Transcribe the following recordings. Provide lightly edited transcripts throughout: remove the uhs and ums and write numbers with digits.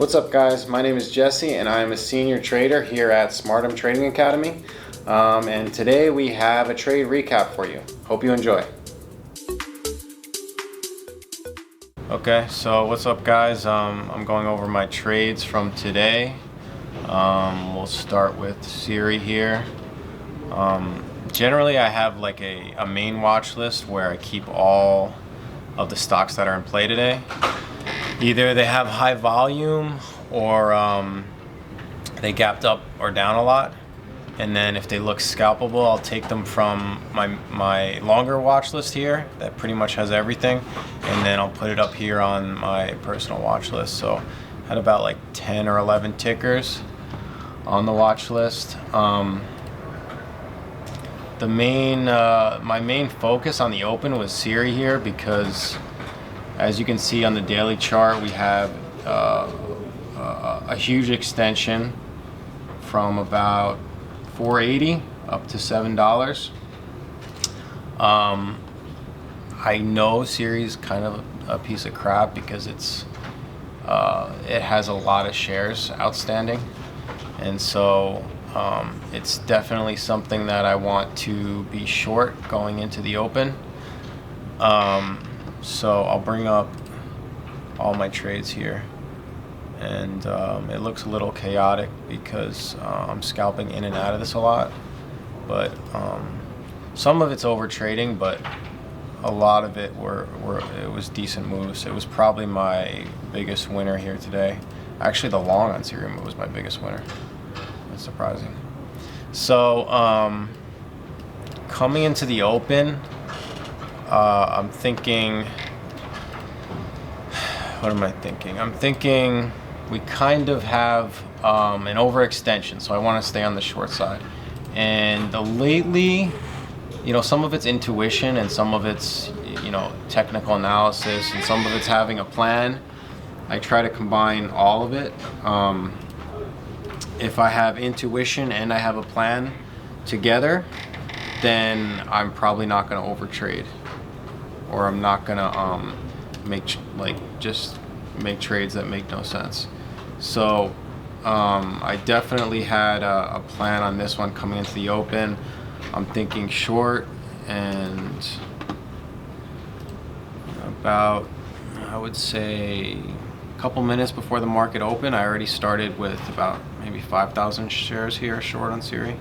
What's up, guys? My name is Jesse and I'm a senior trader here at Smartum Trading Academy. And today we have a trade recap for you. Hope you enjoy. Okay, so what's up, guys? I'm going over my trades from today. We'll start with Siri here. Generally I have like a main watch list where I keep all of the stocks that are in play today. Either they have high volume or they gapped up or down a lot. And then if they look scalpable, I'll take them from my longer watch list here that pretty much has everything. And then I'll put it up here on my personal watch list. So I had about like 10 or 11 tickers on the watch list. My main focus on the open was Siri here because, as you can see on the daily chart, we have a huge extension from about $4.80 up to $7. I know Siri's kind of a piece of crap because it has a lot of shares outstanding, and so it's definitely something that I want to be short going into the open. So I'll bring up all my trades here, and it looks a little chaotic because I'm scalping in and out of this a lot, but some of it's over trading, but a lot of it it was decent moves. It was probably my biggest winner here today. Actually, the long on Siri move was my biggest winner. That's surprising. So coming into the open, I'm thinking, what am I thinking? I'm thinking we kind of have an overextension, so I want to stay on the short side. And lately, some of it's intuition and some of it's, technical analysis and some of it's having a plan. I try to combine all of it. If I have intuition and I have a plan together, then I'm probably not going to overtrade, or I'm not going to make trades that make no sense. So I definitely had a plan on this one coming into the open. I'm thinking short, and about, I would say, a couple minutes before the market opened, I already started with about maybe 5,000 shares here short on Siri.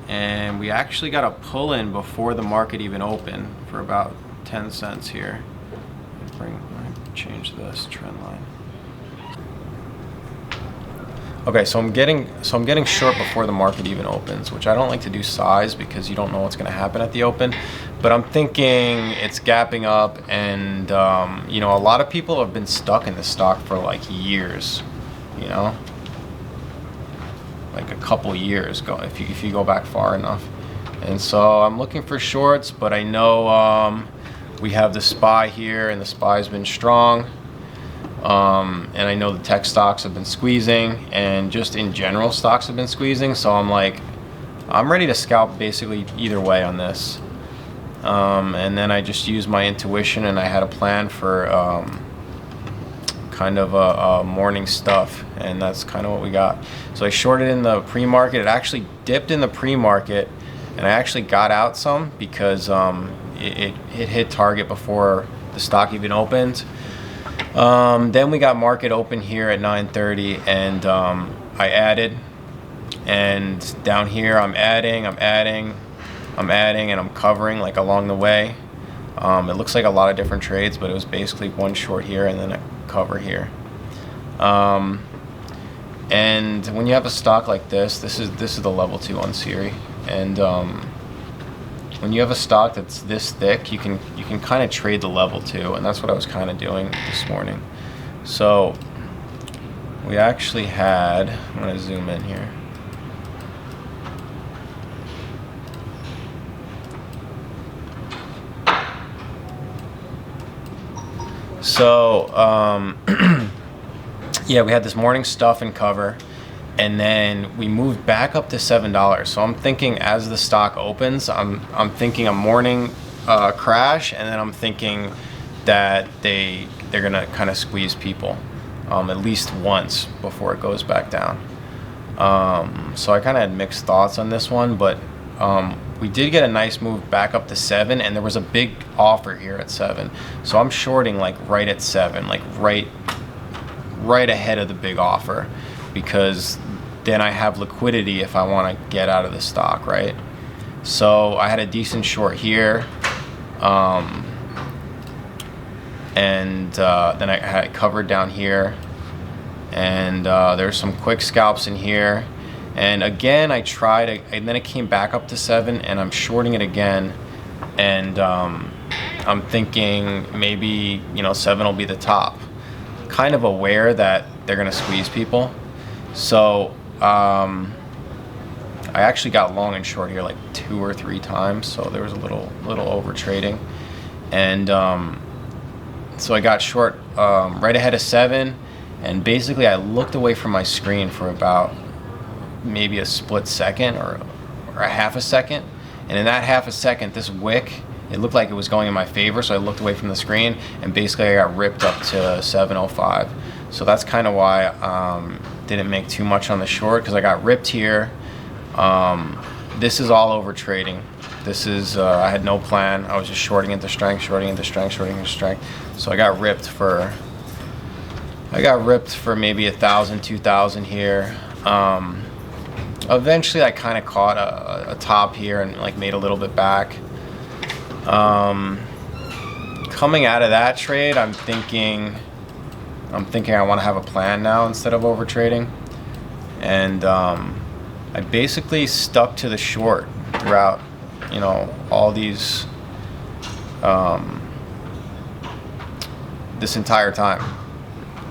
And we actually got a pull in before the market even opened for about 10 cents here. Change this trend line. Okay, so I'm getting short before the market even opens, which I don't like to do size because you don't know what's going to happen at the open. But I'm thinking it's gapping up, and a lot of people have been stuck in this stock for like years, like a couple years if you go back far enough. And so I'm looking for shorts, but I know we have the SPY here, and the SPY's been strong. And I know the tech stocks have been squeezing, and just in general stocks have been squeezing. So I'm ready to scalp basically either way on this. And then I just used my intuition, and I had a plan for kind of a morning stuff, and that's kind of what we got. So I shorted in the pre-market. It actually dipped in the pre-market, and I actually got out some because it hit target before the stock even opened. Then we got market open here at 9:30, and I added, and down here I'm adding, and I'm covering like along the way. It looks like a lot of different trades, but it was basically one short here and then a cover here. And when you have a stock like this is the level 2 on Siri, and when you have a stock that's this thick, you can kind of trade the level 2, and that's what I was kind of doing this morning. So we actually had, I'm going to zoom in here. So yeah, we had this morning stuff and cover, and then we moved back up to $7. So I'm thinking as the stock opens, I'm thinking a morning crash, and then I'm thinking that they're gonna kind of squeeze people. at least once before it goes back down. So I kind of had mixed thoughts on this one, but we did get a nice move back up to 7, and there was a big offer here at 7. So I'm shorting like right at 7, like right ahead of the big offer, because then I have liquidity if I want to get out of the stock, right? So I had a decent short here, and then I had it covered down here, and there's some quick scalps in here. And again, I tried, and then it came back up to 7, and I'm shorting it again, and I'm thinking maybe 7 will be the top. Kind of aware that they're gonna squeeze people, so I actually got long and short here like 2 or 3 times, so there was a little over trading, and so I got short right ahead of 7, and basically I looked away from my screen for about maybe a split second or a half a second, and in that half a second, this wick, it looked like it was going in my favor, so I looked away from the screen, and basically I got ripped up to 705. So that's kind of why I didn't make too much on the short, because I got ripped here. This is all over trading. This is I had no plan. I was just shorting into strength, shorting into strength, shorting into strength. So I got ripped for maybe 1,000, 2,000 here. Eventually I kind of caught a top here and like made a little bit back. Coming out of that trade, I'm thinking I want to have a plan now instead of over trading, and I basically stuck to the short throughout all these this entire time.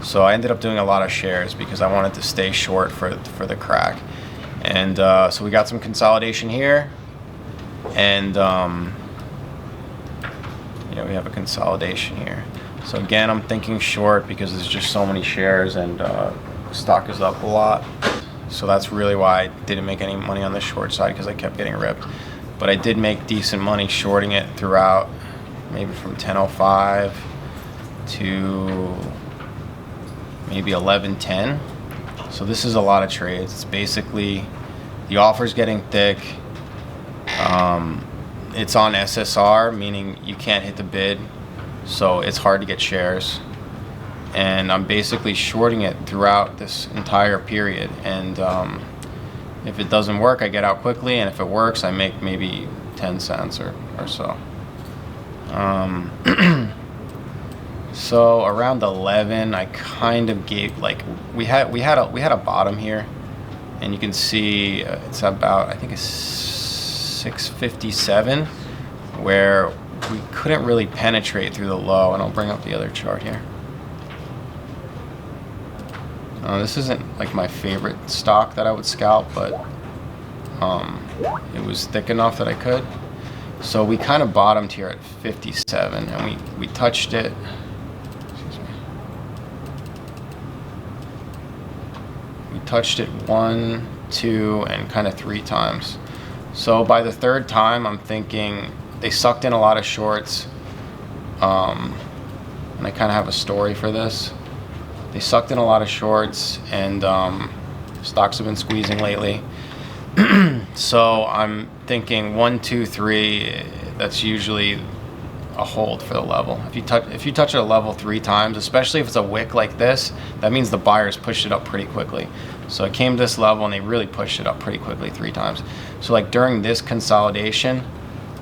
So I ended up doing a lot of shares because I wanted to stay short for the crack. And so we got some consolidation here, and we have a consolidation here. So again, I'm thinking short because there's just so many shares, and stock is up a lot. So that's really why I didn't make any money on the short side, because I kept getting ripped. But I did make decent money shorting it throughout, maybe from 10.05 to maybe 11.10. So this is a lot of trades. It's basically the offer's getting thick. It's on SSR, meaning you can't hit the bid, so it's hard to get shares. And I'm basically shorting it throughout this entire period. And if it doesn't work, I get out quickly, and if it works, I make maybe 10 cents or so. So around 11, I kind of gave, like, we had a bottom here, and you can see it's about, I think it's 657, where we couldn't really penetrate through the low. And I'll bring up the other chart here. This isn't like my favorite stock that I would scalp, but it was thick enough that I could. So we kind of bottomed here at 57, and we touched it. Touched it 1, 2, and kind of 3 times. So by the 3rd time, I'm thinking they sucked in a lot of shorts, and I kind of have a story for this. They sucked in a lot of shorts, and stocks have been squeezing lately. So I'm thinking 1, 2, 3. That's usually a hold for the level. If you touch a level 3 times, especially if it's a wick like this, that means the buyers pushed it up pretty quickly. So it came to this level, and they really pushed it up pretty quickly 3 times. So like during this consolidation,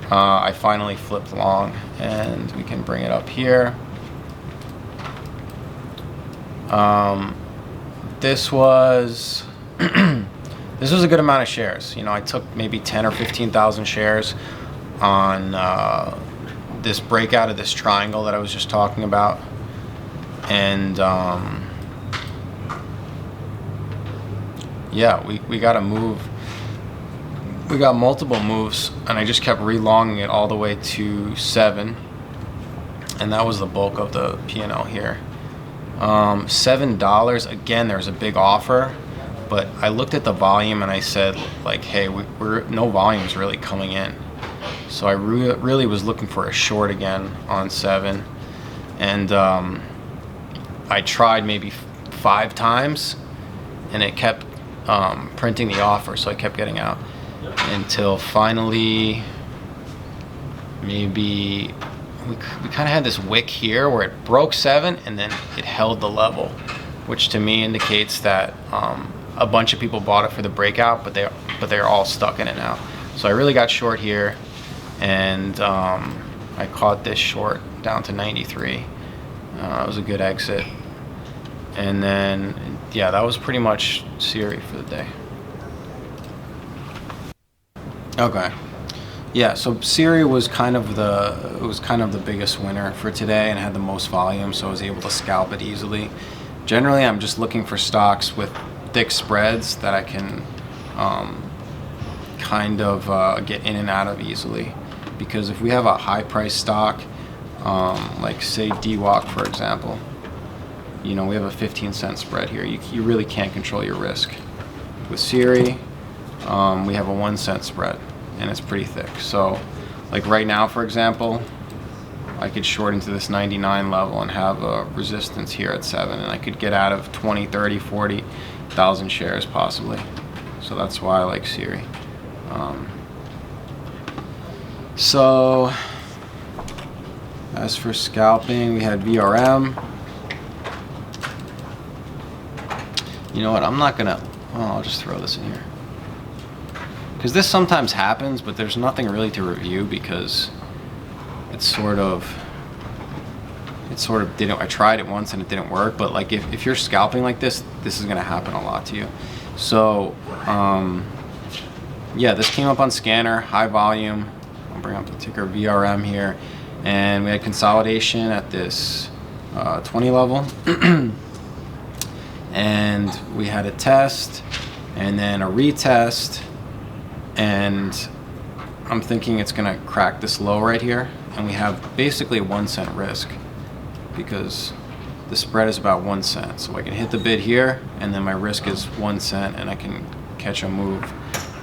I finally flipped long, and we can bring it up here. This was this was a good amount of shares. I took maybe 10 or 15,000 shares on this breakout of this triangle that I was just talking about, and yeah, we got a move. We got multiple moves, and I just kept relonging it all the way to 7, and that was the bulk of the P&L here. $7, again, there's a big offer, but I looked at the volume and I said, like, hey, we're no volume is really coming in. So I really was looking for a short again on 7, and I tried maybe 5 times, and it kept printing the offer, so I kept getting out until finally maybe we kind of had this wick here where it broke 7 and then it held the level, which to me indicates that a bunch of people bought it for the breakout, but they're all stuck in it now. So I really got short here, and I caught this short down to 93. It was a good exit. And then, yeah, that was pretty much Siri for the day. Okay. Yeah, so Siri was kind of the biggest winner for today and had the most volume, so I was able to scalp it easily. Generally, I'm just looking for stocks with thick spreads that I can get in and out of easily. Because if we have a high price stock, like say DWAC for example, you know, we have a 15-cent spread here. You really can't control your risk. With Siri, we have a 1-cent spread, and it's pretty thick. So, like right now, for example, I could short into this 99 level and have a resistance here at 7, and I could get out of 20, 30, 40,000 shares possibly. So that's why I like Siri. So, as for scalping, we had VRM. You know what, I'll just throw this in here. Because this sometimes happens, but there's nothing really to review because it sort of didn't, I tried it once and it didn't work, but like if you're scalping like this is gonna happen a lot to you. So, yeah, this came up on scanner, high volume. I'll bring up the ticker VRM here. And we had consolidation at this 20 level. And we had a test and then a retest, and I'm thinking it's gonna crack this low right here, and we have basically a 1-cent risk because the spread is about 1 cent. So I can hit the bid here, and then my risk is 1 cent, and I can catch a move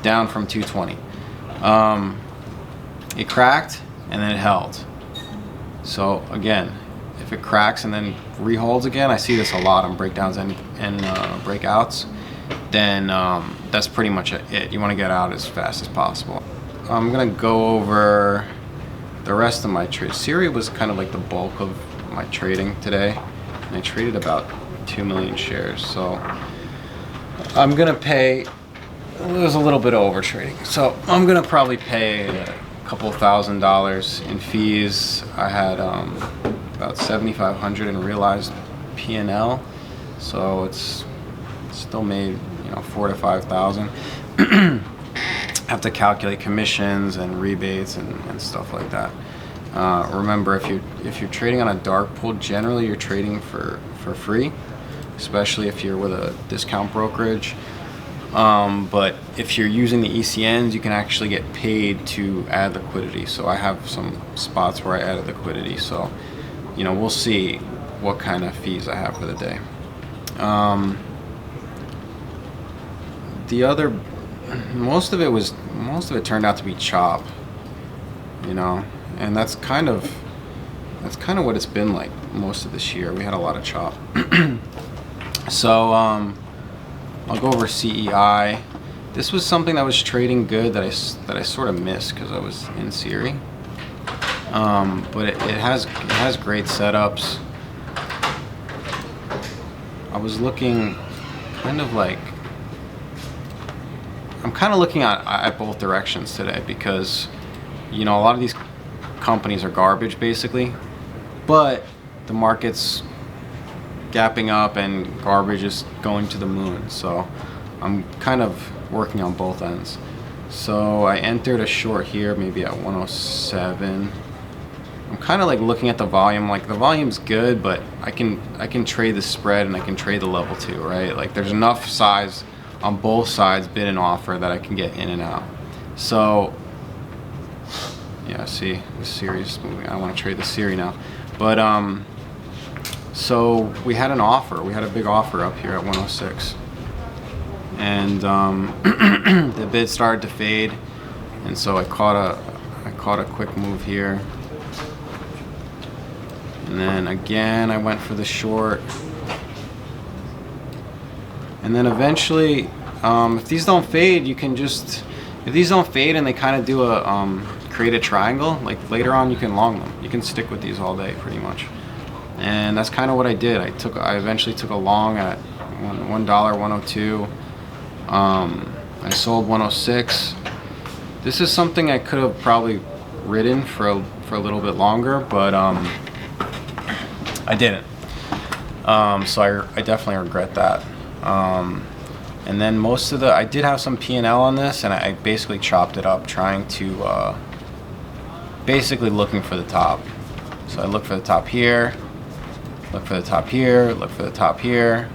down from 220. It cracked and then it held. So again, if it cracks and then reholds again, I see this a lot on breakdowns and breakouts, then that's pretty much it. You want to get out as fast as possible. I'm gonna go over the rest of my trades. Siri was kind of like the bulk of my trading today, and I traded about 2 million shares. So I'm gonna pay, it was a little bit of over trading, so I'm gonna probably pay a couple $1,000 in fees. I had about 7,500 in realized P&L, so it's still made, you know, 4,000 to 5,000. Have to calculate commissions and rebates and stuff like that. Remember, if you're trading on a dark pool, generally you're trading for free, especially if you're with a discount brokerage. But if you're using the ECNs, you can actually get paid to add liquidity. So I have some spots where I added liquidity. So, you know, we'll see what kind of fees I have for the day. Most of it turned out to be chop, you know, and that's kind of what it's been like most of this year. We had a lot of chop. So I'll go over CEI. This was something that was trading good that I sort of missed because I was in Siri. But it has great setups. I was looking kind of like, I'm kind of looking at both directions today because, you know, a lot of these companies are garbage basically, but the market's gapping up and garbage is going to the moon. So I'm kind of working on both ends. So I entered a short here, maybe at 107. I'm kind of like looking at the volume, like the volume's good, but I can trade the spread and I can trade the level too, right? Like there's enough size on both sides, bid and offer, that I can get in and out. So yeah, see, the Siri's moving. I want to trade the Siri now. But so we had an offer. We had a big offer up here at 106. And the bid started to fade, and so I caught a quick move here. And then again I went for the short. And then eventually, if these don't fade, you can just, if these don't fade and they kind of do a, create a triangle, like later on you can long them. You can stick with these all day pretty much. And that's kind of what I did. I eventually took a long at $1, 102. I sold 106. This is something I could have probably ridden for a little bit longer, but I didn't. So I definitely regret that. And then most of I did have some P&L on this, and I basically chopped it up, trying to, basically looking for the top. So I look for the top here, look for the top here, look for the top here.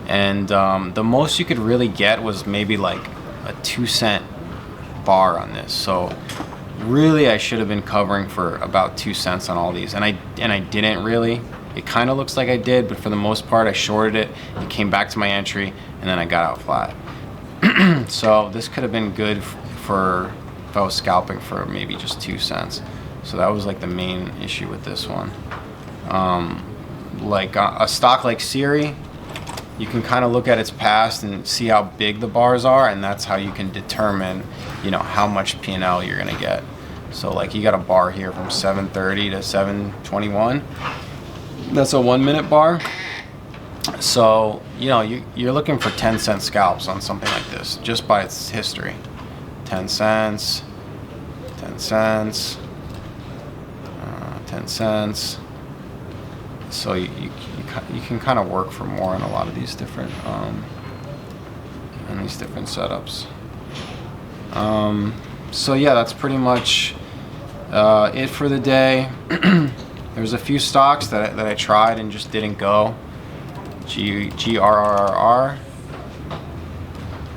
And the most you could really get was maybe like a 2-cent bar on this. So really I should have been covering for about 2 cents on all these, and I didn't really. It kind of looks like I did, but for the most part I shorted it. It came back to my entry, and then I got out flat. So this could have been good for if I was scalping for maybe just 2 cents. So that was like the main issue with this one. Like a stock like Siri, you can kind of look at its past and see how big the bars are, and that's how you can determine, you know, how much P&L you're gonna get. So like you got a bar here from 7:30 to 7:21. That's a 1 minute bar. So, you know, you're looking for 10-cent scalps on something like this, just by its history. 10 cents, 10 cents, 10 cents. So you can kind of work for more in a lot of these different setups. So yeah, that's pretty much it for the day. There's a few stocks that I tried and just didn't go. GRRR.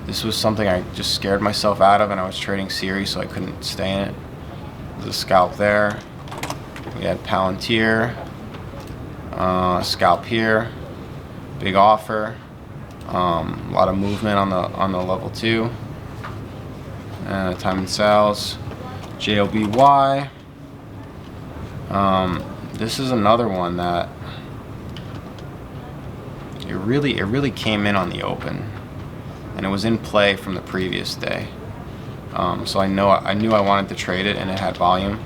This was something I just scared myself out of, and I was trading Siri, so I couldn't stay in it. There's a scalp there. We had Palantir. Scalp here. Big offer. A lot of movement on the level 2. And time and sales. JOBY. This is another one that it really came in on the open, and it was in play from the previous day. So I knew I wanted to trade it, and it had volume.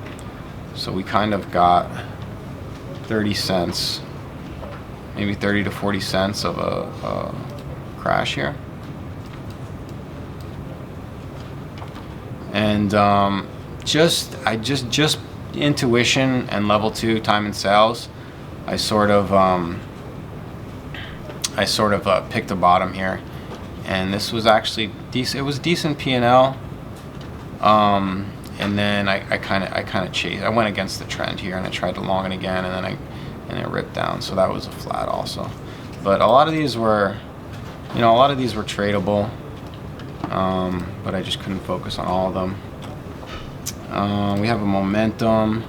So we kind of got 30 cents, maybe 30 to 40 cents of a crash here. And just intuition and level 2 time and sales, I sort of picked the bottom here, and this was actually decent. It was decent P&L. And then I kind of chased. I went against the trend here, and I tried to long it again, and then it ripped down. So that was a flat also. But a lot of these were, tradable. But I just couldn't focus on all of them. We have a momentum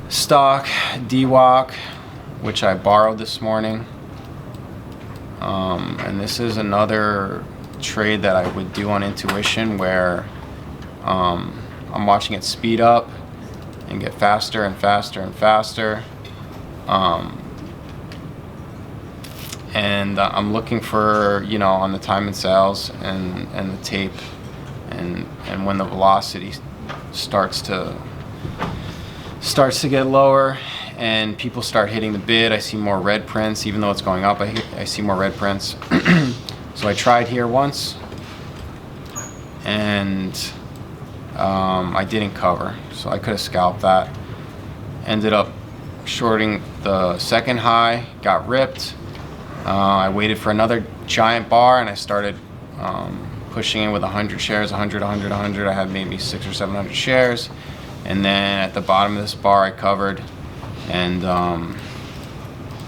stock, DWOC, which I borrowed this morning. And this is another trade that I would do on intuition, where I'm watching it speed up and get faster and faster and faster. And I'm looking for, on the time and sales and the tape, and when the velocity starts to get lower and people start hitting the bid, I see more red prints. Even though it's going up, I see more red prints. So I tried here once, and I didn't cover, so I could have scalped that. Ended up shorting the second high, got ripped. I waited for another giant bar, and I started pushing in with 100 shares, 100, 100, 100. I had maybe 600 or 700 shares, and then at the bottom of this bar I covered, and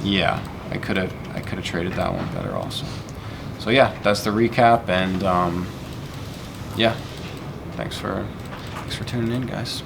yeah, I could have traded that one better also. So yeah, that's the recap, and yeah, thanks for tuning in, guys.